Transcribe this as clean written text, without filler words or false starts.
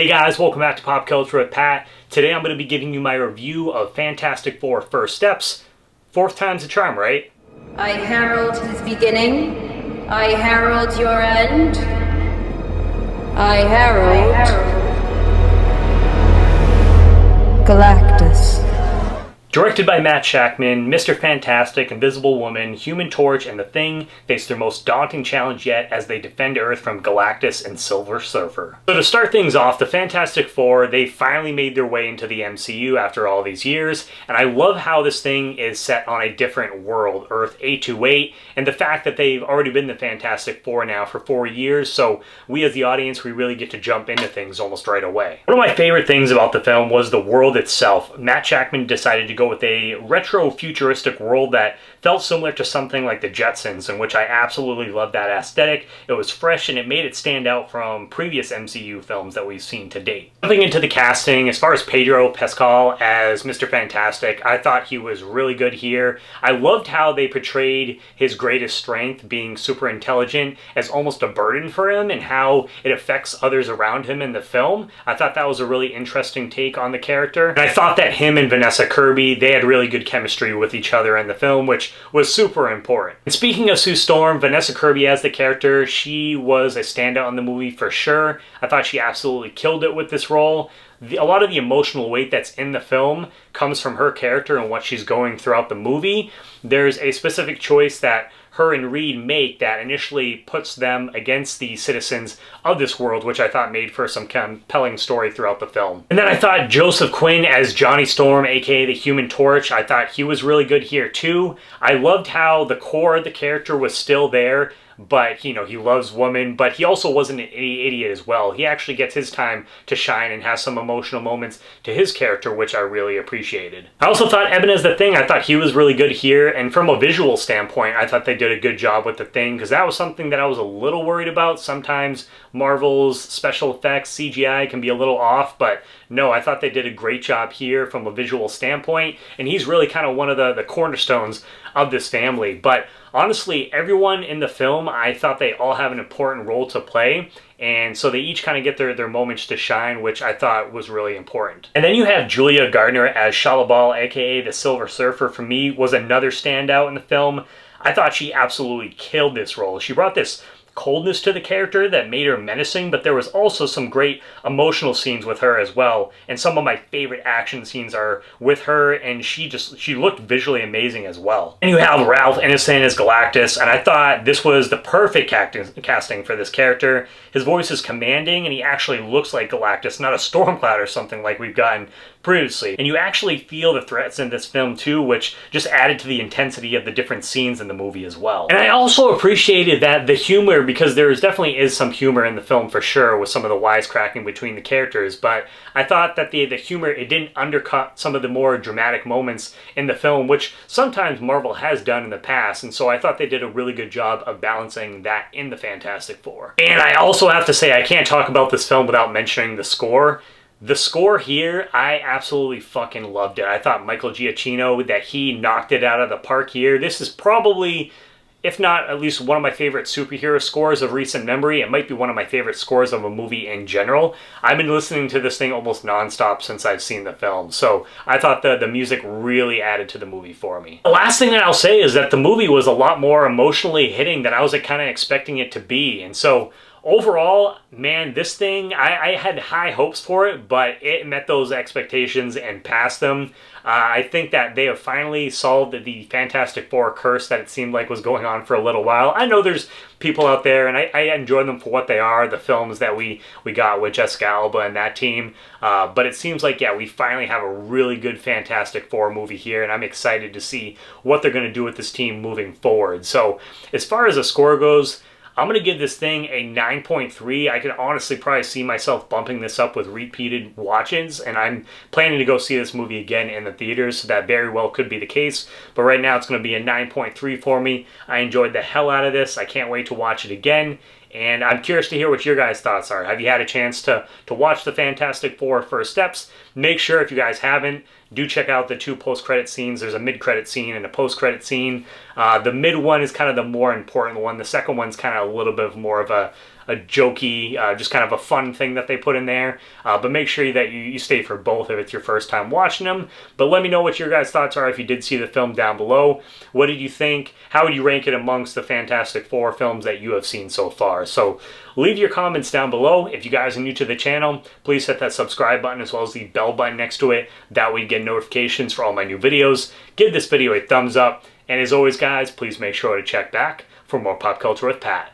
Hey guys, welcome back to Pop Culture with Pat. Today I'm going to be giving you my review of Fantastic Four First Steps. Fourth time's a charm, right? I herald his beginning. I herald your end. I herald Galactus. Directed by Matt Shakman, Mr. Fantastic, Invisible Woman, Human Torch, and The Thing face their most daunting challenge yet as they defend Earth from Galactus and Silver Surfer. So to start things off, the Fantastic Four, they finally made their way into the MCU after all these years, and I love how this thing is set on a different world, Earth 828, and the fact that they've already been the Fantastic Four now for 4 years, so we as the audience, we really get to jump into things almost right away. One of my favorite things about the film was the world itself. Matt Shakman decided to go with a retro futuristic world that felt similar to something like the Jetsons, in which I absolutely loved that aesthetic. It was fresh and it made it stand out from previous MCU films that we've seen to date. Jumping into the casting, as far as Pedro Pascal as Mr. Fantastic, I thought he was really good here. I loved how they portrayed his greatest strength, being super intelligent, as almost a burden for him and how it affects others around him in the film. I thought that was a really interesting take on the character. And I thought that him and Vanessa Kirby, they had really good chemistry with each other in the film, which was super important. And speaking of Sue Storm, Vanessa Kirby as the character, she was a standout in the movie for sure. I thought she absolutely killed it with this role. A lot of the emotional weight that's in the film comes from her character and what she's going throughout the movie. There's a specific choice that her and Reed make that initially puts them against the citizens of this world, which I thought made for some compelling story throughout the film. And then I thought Joseph Quinn as Johnny Storm, aka the Human Torch, I thought he was really good here too. I loved how the core of the character was still there, but, you know, he loves women, but he also wasn't an idiot as well. He actually gets his time to shine and has some emotional moments to his character, which I really appreciated. I also thought Ebon as the Thing, I thought he was really good here, and from a visual standpoint, I thought they did a good job with the Thing, because that was something that I was a little worried about. Sometimes Marvel's special effects, CGI, can be a little off, but no, I thought they did a great job here from a visual standpoint, and he's really kind of one of the cornerstones of this family. But honestly, everyone in the film, I thought they all have an important role to play, and so they each kind of get their moments to shine, which I thought was really important. And then you have Julia Garner as Shalla-Bal, aka the Silver Surfer. For me, was another standout in the film. I thought she absolutely killed this role. She brought this coldness to the character that made her menacing, but there was also some great emotional scenes with her as well, and some of my favorite action scenes are with her, and she looked visually amazing as well. And you have Ralph Ineson as Galactus, and I thought this was the perfect casting for this character. His voice is commanding, and he actually looks like Galactus, not a Stormcloud or something like we've gotten previously. And you actually feel the threats in this film too, which just added to the intensity of the different scenes in the movie as well. And I also appreciated that the humor, because there definitely is some humor in the film for sure with some of the wisecracking between the characters, but I thought that the humor, it didn't undercut some of the more dramatic moments in the film, which sometimes Marvel has done in the past, and so I thought they did a really good job of balancing that in the Fantastic Four. And I also have to say, I can't talk about this film without mentioning the score. The score here, I absolutely fucking loved it. I thought Michael Giacchino, that he knocked it out of the park here. This is probably, if not at least one of my favorite superhero scores of recent memory. It might be one of my favorite scores of a movie in general. I've been listening to this thing almost nonstop since I've seen the film, so I thought the music really added to the movie for me. The last thing that I'll say is that the movie was a lot more emotionally hitting than I was kind of expecting it to be, and so overall, man, this thing, I had high hopes for it, but it met those expectations and passed them. I think that they have finally solved the Fantastic Four curse that it seemed like was going on for a little while. I know there's people out there, and I enjoy them for what they are, the films that we got with Jessica Alba and that team. But it seems like, yeah, we finally have a really good Fantastic Four movie here, and I'm excited to see what they're going to do with this team moving forward. So as far as the score goes, I'm going to give this thing a 9.3. I could honestly probably see myself bumping this up with repeated watches, and I'm planning to go see this movie again in the theaters, so that very well could be the case. But right now it's going to be a 9.3 for me. I enjoyed the hell out of this. I can't wait to watch it again. And I'm curious to hear what your guys' thoughts are. Have you had a chance to watch the Fantastic Four First Steps? Make sure, if you guys haven't, do check out the 2 post-credit scenes. There's a mid-credit scene and a post-credit scene. The mid one is kind of the more important one. The second one's kind of a little bit more of a jokey, just kind of a fun thing that they put in there. But make sure that you stay for both if it's your first time watching them. But let me know what your guys' thoughts are if you did see the film down below. What did you think? How would you rank it amongst the Fantastic Four films that you have seen so far? So leave your comments down below. If you guys are new to the channel, please hit that subscribe button as well as the bell button next to it. That way you get notifications for all my new videos. Give this video a thumbs up. And as always, guys, please make sure to check back for more Pop Culture with Pat.